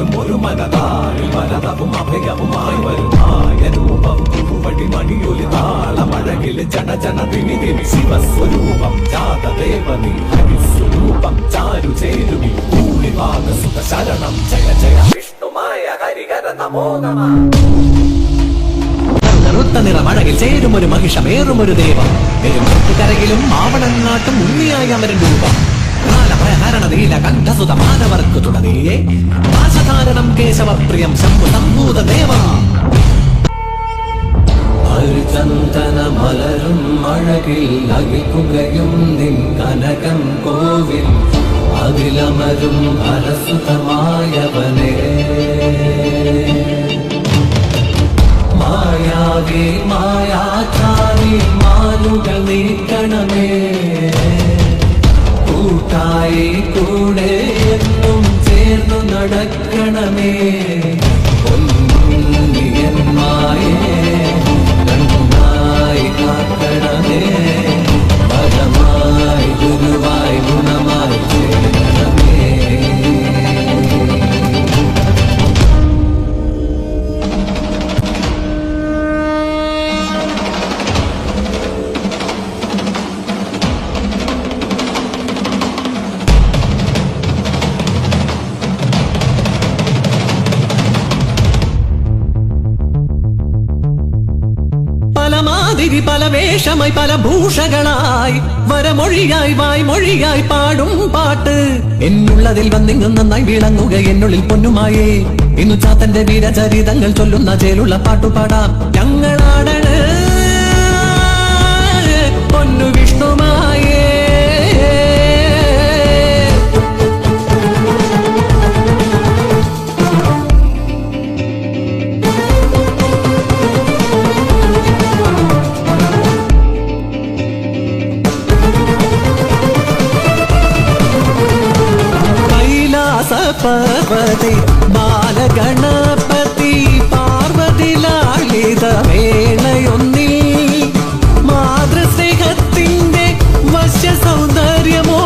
ചുറ്റും ഒരു മനതാരിൽ വരതവും അഭയവുമായി വരുമായ രൂപം പുതുവടി മണിയൊലി താളമഴകില് ജന ജന തിമി തിമി ശിവസ്വരൂപം ജാതദേവനി ഹരിസ്വരൂപം ചാരു ചേരുവി ഭൂമിഭാഗ സുഖ ശരണം ജയ ജയ വിഷ്ണുമായ ഹരിഹര നമോ നമഃ. കറുത്ത നിറമഴകിൽ ചേരും ഒരു മഹിഷമേറും ഒരു ദേവം കരകിലും ആവണങ്ങാട്ടും ഉണ്ണിയായി അമരൻ രൂപം ഹരണനീല കണ്ഠസുത മാനവർക്ക് തുടങ്ങിയേ ഭാഷധാരണം കേശവപ്രിയം ശംഭു സംഭൂത ദേവ. ഹരിചന്ദന മലരും അഴകിൽ അകിൽപുകയും നിൻ കനകം കോവിൽ അതിലമരും ഹരസുതമായവനേ മായാവി മായാചാരി മാലുകൾ നീക്കണമേ കൂട്ടായി കൂടെ എന്നും ചേർന്നു നടക്കണമേ പൊന്നിയന്മായേ കണ്ണായി കാക്കണമേ പരമായി ഗുരുവായി ഗുണമായി ചേരണമേ. പല വേഷമായി പല ഭൂഷകളായി വരമൊഴിയായി വായ്മൊഴിയായി പാടും പാട്ട് എന്നുള്ളതിൽ വന്നിങ്ങ് നന്നായി വിളങ്ങുക എന്നുള്ളിൽ പൊന്നുമായേ ഇന്നു ചാത്തന്റെ വീരചരിതങ്ങൾ ചൊല്ലുന്ന ചേലുള്ള പാട്ടുപാടാം ഞങ്ങളാടണ് പൊന്നു വിഷ്ണുമായേ. പാർവതി ബാലഗണപതി പാർവതി ലാളിത വേളയൊന്നിൽ മാതൃസ്നേഹത്തിന്റെ വശ്യ സൗന്ദര്യമോ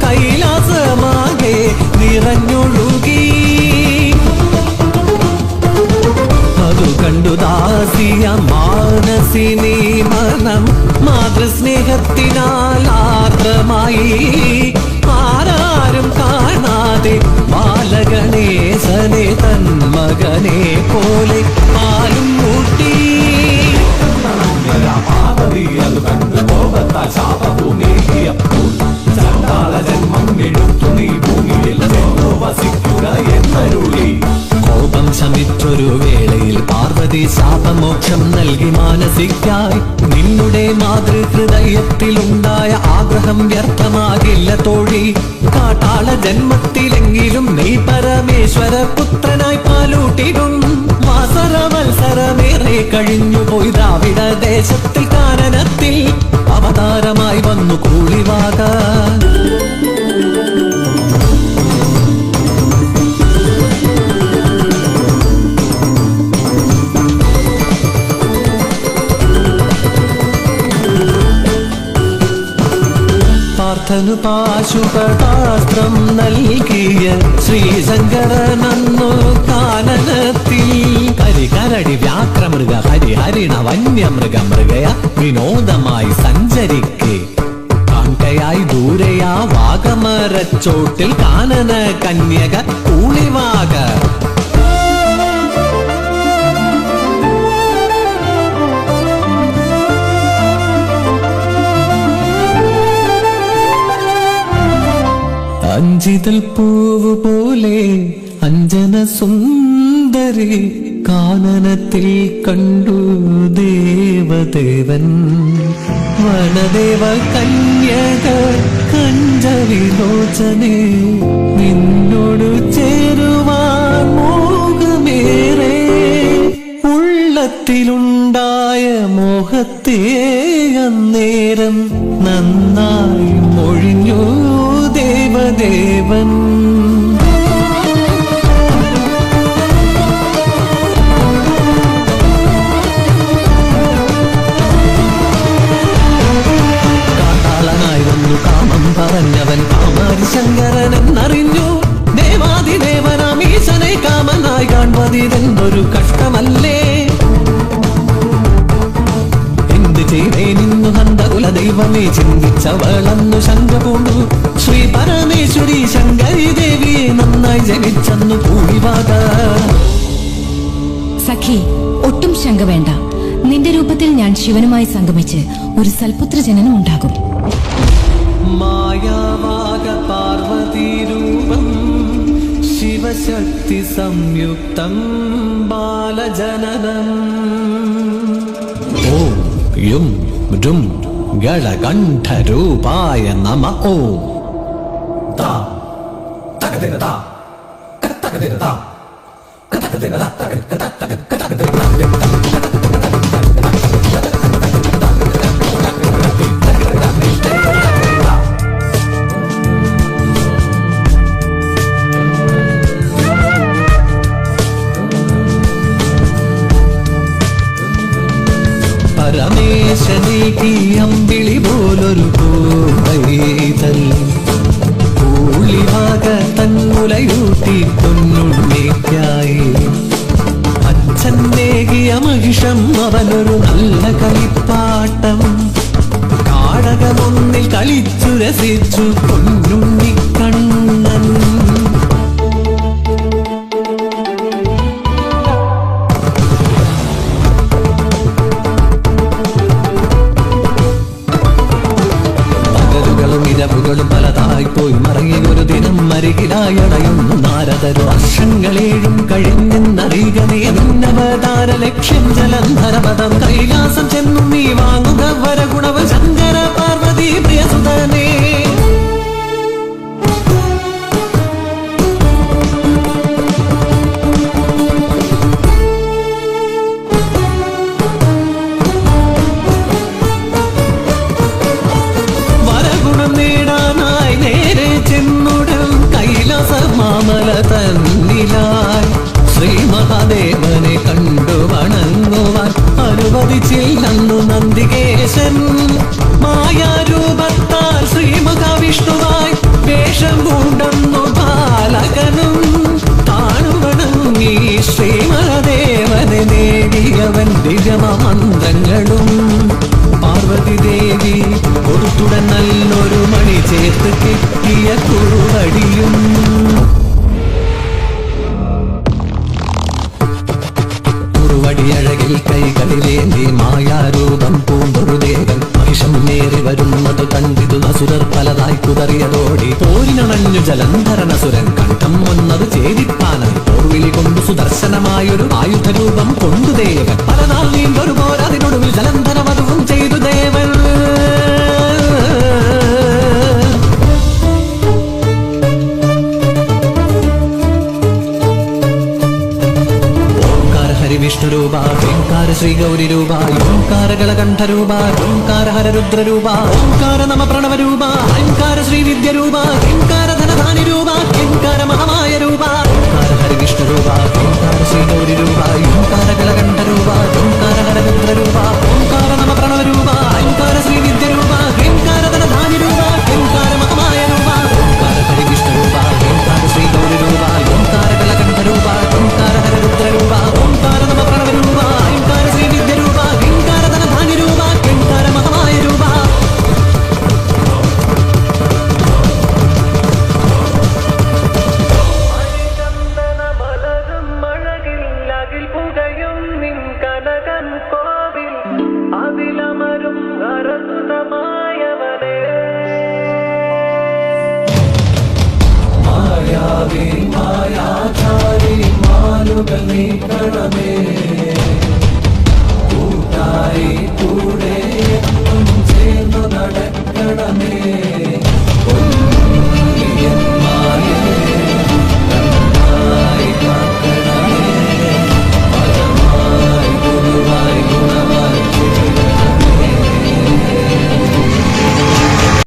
കൈലാസമാകെ നിറഞ്ഞൊഴുകി അതു കണ്ടു ദാസിയ മാനസിനി മനം മാതൃസ്നേഹത്തിനാൽ ആർദ്രമായി ആരാരും കാണാതെ ബാലഗണേശനെ തൻ മകനെ പോലെ പാലും മൂട്ടി കോപം ശമിച്ചൊരു വേളയിൽ പാർവതി ശാപമോക്ഷം നൽകി മാനസിക്കായി നിന്നുടെ മാതൃഹൃദയത്തിലുണ്ടായ ആഗ്രഹം വ്യർത്ഥമാകില്ല തോഴി കാട്ടാള ജന്മത്തിലെങ്കിലും നീ പരമേശ്വര പുത്രനായി പാലൂട്ടിടും വാസരവത്സരമേറെ കഴിഞ്ഞുപോയി ദ്രാവിഡ ദേശത്തിൽ കാനനത്തിൽ അവതാരമായി വന്നു കൂളിവാക. പാർത്ഥനു പാശുപതാസ്ത്രം നൽകിയ ശ്രീശങ്കരനന്നു കാനനത്തിൽ കരികരടി വ്യാക്രമൃഗ ഹരിഹരിണ വന്യമൃഗ മൃഗയ വിനോദമായി സഞ്ചരിക്കെ കാൺകയായി ദൂരെയാ വാഗമരച്ചോട്ടിൽ കാനന കന്യക കൂളിവാക. അഞ്ചിതൽ പൂവ് പോലെ അഞ്ജന സുന്ദരി കാനനത്തിൽ കണ്ടു ദേവദേവൻ വനദേവ കന്യക കഞ്ചവിലോചനെ നിന്നോടു ചേരുവാൻ മോഹമേറെ ഉള്ളത്തിലുണ്ടായ മോഹത്തെ അന്നേരം നന്നായി മൊഴിഞ്ഞു ദേവദേവൻ. കാട്ടാളനായി വന്നു കാമം പറഞ്ഞവൻ കാമാരി ശങ്കരനെന്നറിഞ്ഞു ദേവാദിദേവനാമീശനെ ജനിച്ചെന്നു പൂഴിവാക. സഖി, ഒട്ടും ശങ്ക വേണ്ട. നിന്റെ രൂപത്തിൽ ഞാൻ ശിവനുമായി സംഗമിച്ച് ഒരു സൽപുത്ര ജനനം ഉണ്ടാകും. മായാവാക പാർവതി രൂപം ശിവശക്തി സംയുക്തം ബാലജനനം. ഓം യും രും ഗളകണ്ഠരൂപായ നമ. ഓം താ തകദിന താ തകദിന താ തകദിന താ തകദിന താ. പരമേശനീകി അമ്പിളി പോലൊരു പൂവൈതൽ പൂളിവാക തന്നുലയൂട്ടി പൊന്നുണ്ണിക്കായി. അച്ഛനേകിയ മഹിഷം അവനൊരു നല്ല കളിപ്പാട്ടം. കാടകമൊന്നിൽ കളിച്ചു രസിച്ചു പൊന്നുണ്ണിക്കണ്ണൻ. ഇരവുകളും പലതായി പോയി മറങ്ങി ഒരു ദിനം അരികിലായടയുന്നു നാരദരു. വർഷങ്ങളേഴും കഴിഞ്ഞെന്നറിയുക നീ നിന്നവതാര ലക്ഷ്യം ജലന്ധരപദം. കൈലാസം ചെന്നും നീ വാങ്ങുക വരഗുണവ് ശങ്കര പാർവതി പ്രിയസുതനേ. നേടാനായി നേരെ ചെന്നുടൻ കൈലാസ മാമല തന്നിലായി ശ്രീ മഹാദേവനെ കണ്ടു വണങ്ങുവാൻ അനുവദിച്ചില്ലെന്നു നന്ദികേശൻ. മായാരൂപത്താൽ ശ്രീ മഹാവിഷ്ണുവായി വേഷം പൂണ്ടെന്നു ബാലകനും താണുവണങ്ങി ശ്രീ മഹാദേവനെ നേടിയവൻ ദിവ്യമന്ത്രങ്ങളും. പാർവതി ദേവി കൊടുത്തുടൻ നല്ലൊരു മണി ചേർത്ത് കെട്ടിയ കുറുവടിയും. കുറുവടിയഴകിൽ കൈകളിലേന്തി മായാരൂപം പൂണ്ടൊരു ദേവൻ മഹിഷം നേറി വരുന്നത് കണ്ടിതു അസുരർ പലതായി കുതറിയതോടി. പോരിനണഞ്ഞു ജലന്ധരനസുരൻ കണ്ഠം വന്നത് ഛേദിപ്പാനായി പോർവിളി കൊണ്ടു സുദർശനമായൊരു ആയുധരൂപം കൊണ്ടു ദേവൻ. പലനാൾ നീണ്ടൊരു പോരതിനൊടുവിൽ ജലന്ധരവധവും ചെയ്തു ദേവൻ. വിഷ്ണുരൂപ ഓംകാര ശ്രീ ഗൗരി രൂപ ഓംകാര ഗളകണ്ഠരൂപ ഓംകാര ഹരരുദ്രരൂപ ഓംകാര നമ പ്രണവരൂപ ഓംകാര ശ്രീ വിദ്യരൂപ ഓംകാര ധനധാനി രൂപ ഓംകാര മഹാമായ രൂപ ഓംകാര ഹരിവിഷ്ണുരൂപ ഓംകാര ശ്രീ ഗൗരി രൂപ ഓംകാര ഗളകണ്ഠരൂപ ഓംകാര ഹരരുദ്രരൂപ ഓംകാര നമ പ്രണവരൂപ ഓംകാര ശ്രീ വിദ്യരൂപ ഓംകാര ധനധാനി രൂപ ഓംകാര മഹാമായ രൂപ ഓംകാര ഹരിവിഷ്ണുരൂപ ഓംകാര ശ്രീ ഗൗരി രൂപ ഓംകാര ഗളകണ്ഠരൂപ ഓംകാര ഹരരുദ്രരൂപ ഓംകാര നമ പ്രണവരൂപ ഓംകാര ശ്രീ വിദ്യരൂപ ഓംകാര ധനധാനി രൂപ ഓംകാര മഹാമായ രൂപ. മായാവി മായാചാരി മാലുകൾ നീക്കണമേ.